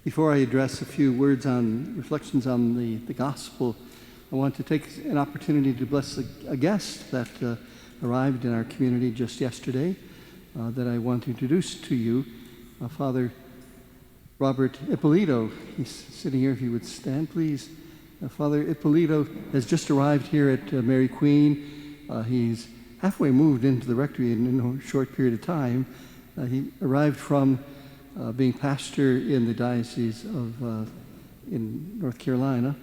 Before I address a few words on reflections on the gospel, I want to take an opportunity to bless a guest that arrived in our community just yesterday that I want to introduce to you, Father Robert Ippolito. He's sitting here, if you would stand, please. Father Ippolito has just arrived here at Mary Queen. He's halfway moved into the rectory in a short period of time. He arrived from being pastor in the diocese of in North Carolina.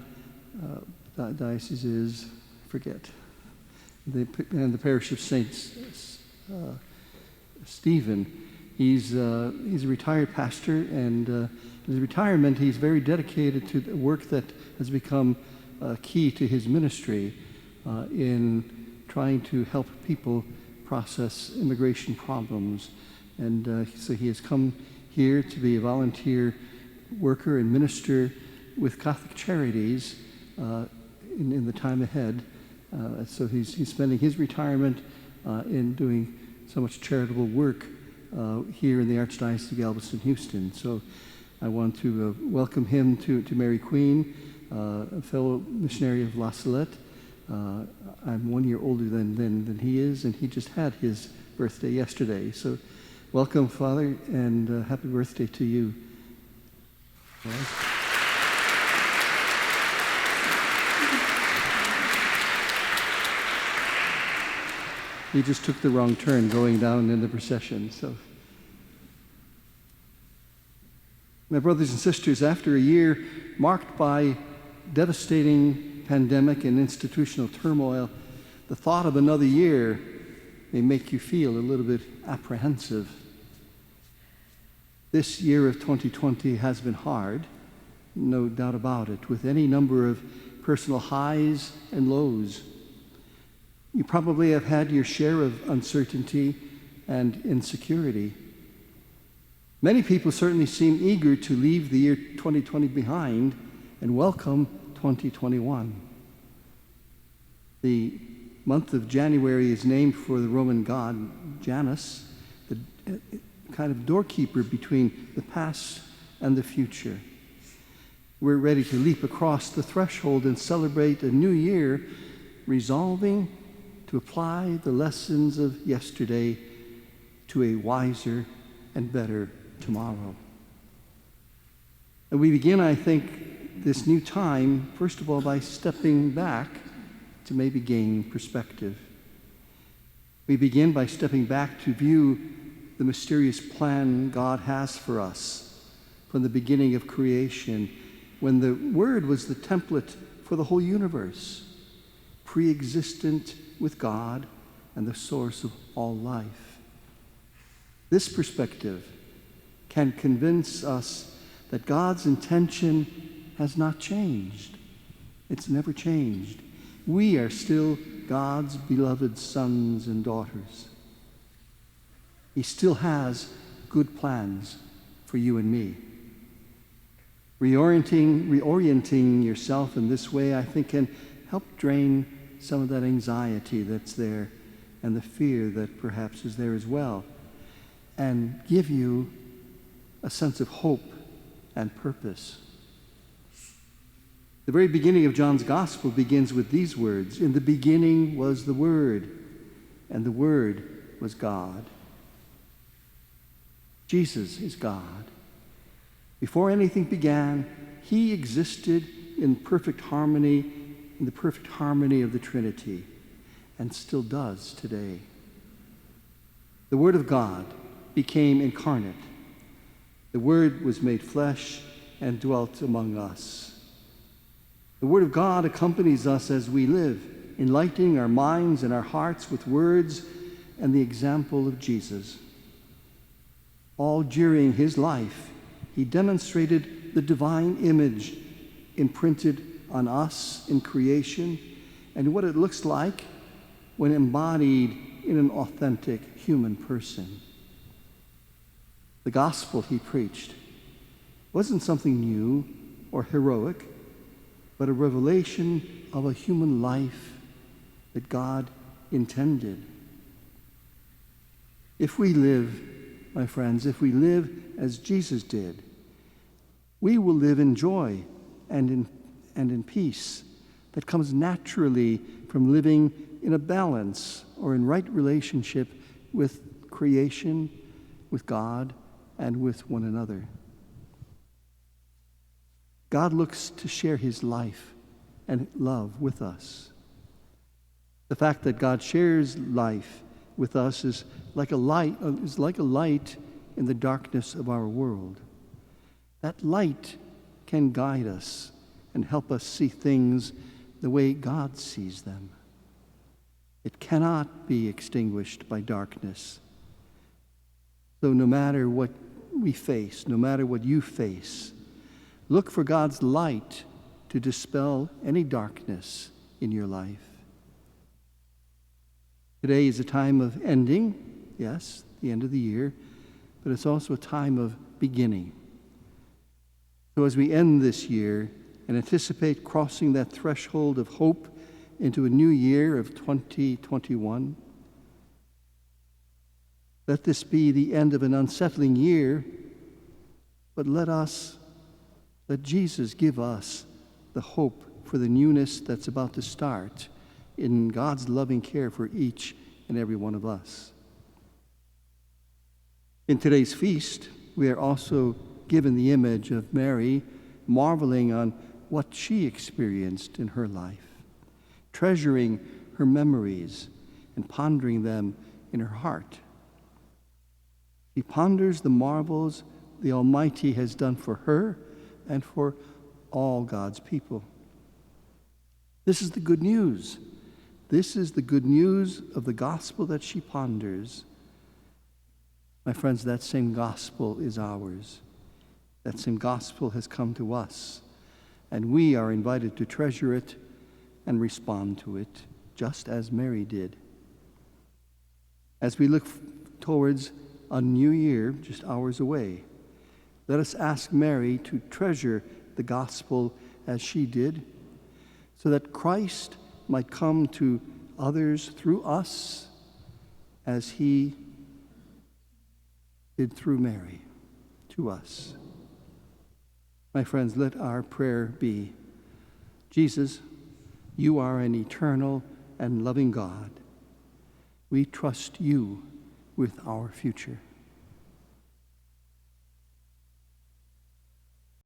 That diocese is, and the parish of St. Stephen. He's a retired pastor, and in his retirement, he's very dedicated to the work that has become key to his ministry in trying to help people process immigration problems. And so he has come here to be a volunteer worker and minister with Catholic Charities in the time ahead. So he's spending his retirement in doing so much charitable work here in the Archdiocese of Galveston, Houston. So I want to welcome him to Mary Queen, a fellow missionary of La Salette. I'm 1 year older than he is, and he just had his birthday yesterday. So welcome, Father, and happy birthday to you. He just took the wrong turn going down in the procession. So, my brothers and sisters, after a year marked by devastating pandemic and institutional turmoil, the thought of another year may make you feel a little bit apprehensive. This year of 2020 has been hard, no doubt about it, with any number of personal highs and lows. You probably have had your share of uncertainty and insecurity. Many people certainly seem eager to leave the year 2020 behind and welcome 2021. The month of January is named for the Roman god Janus, the kind of doorkeeper between the past and the future. We're ready to leap across the threshold and celebrate a new year, resolving to apply the lessons of yesterday to a wiser and better tomorrow. And we begin, I think, this new time, first of all, by stepping back to maybe gain perspective. We begin by stepping back to view the mysterious plan God has for us from the beginning of creation, when the Word was the template for the whole universe, pre-existent with God and the source of all life. This perspective can convince us that God's intention has not changed. It's never changed. We are still God's beloved sons and daughters. He still has good plans for you and me. Reorienting yourself in this way, I think, can help drain some of that anxiety that's there and the fear that perhaps is there as well, and give you a sense of hope and purpose. The very beginning of John's Gospel begins with these words: "In the beginning was the Word, and the Word was God." Jesus is God. Before anything began, he existed in perfect harmony, in the perfect harmony of the Trinity, and still does today. The Word of God became incarnate. The Word was made flesh and dwelt among us. The Word of God accompanies us as we live, enlightening our minds and our hearts with words and the example of Jesus. All during his life, he demonstrated the divine image imprinted on us in creation and what it looks like when embodied in an authentic human person. The gospel he preached wasn't something new or heroic, but a revelation of a human life that God intended. If we live, my friends, if we live as Jesus did, we will live in joy and in peace that comes naturally from living in a balance or in right relationship with creation, with God, and with one another. God looks to share his life and love with us. The fact that God shares life with us is like a light in the darkness of our world. That light can guide us and help us see things the way God sees them. It cannot be extinguished by darkness. So no matter what we face, no matter what you face, look for God's light to dispel any darkness in your life. Today is a time of ending, yes, the end of the year, but it's also a time of beginning. So as we end this year and anticipate crossing that threshold of hope into a new year of 2021, let this be the end of an unsettling year, but let Jesus give us the hope for the newness that's about to start in God's loving care for each and every one of us. In today's feast, we are also given the image of Mary marveling on what she experienced in her life, treasuring her memories and pondering them in her heart. She ponders the marvels the Almighty has done for her and for all God's people. This is the good news. This is the good news of the gospel that she ponders. My friends, that same gospel is ours. That same gospel has come to us, and we are invited to treasure it and respond to it, just as Mary did. As we look towards a new year, just hours away, let us ask Mary to treasure the gospel as she did, so that Christ might come to others through us as he did through Mary to us. My friends, let our prayer be, Jesus, you are an eternal and loving God. We trust you with our future.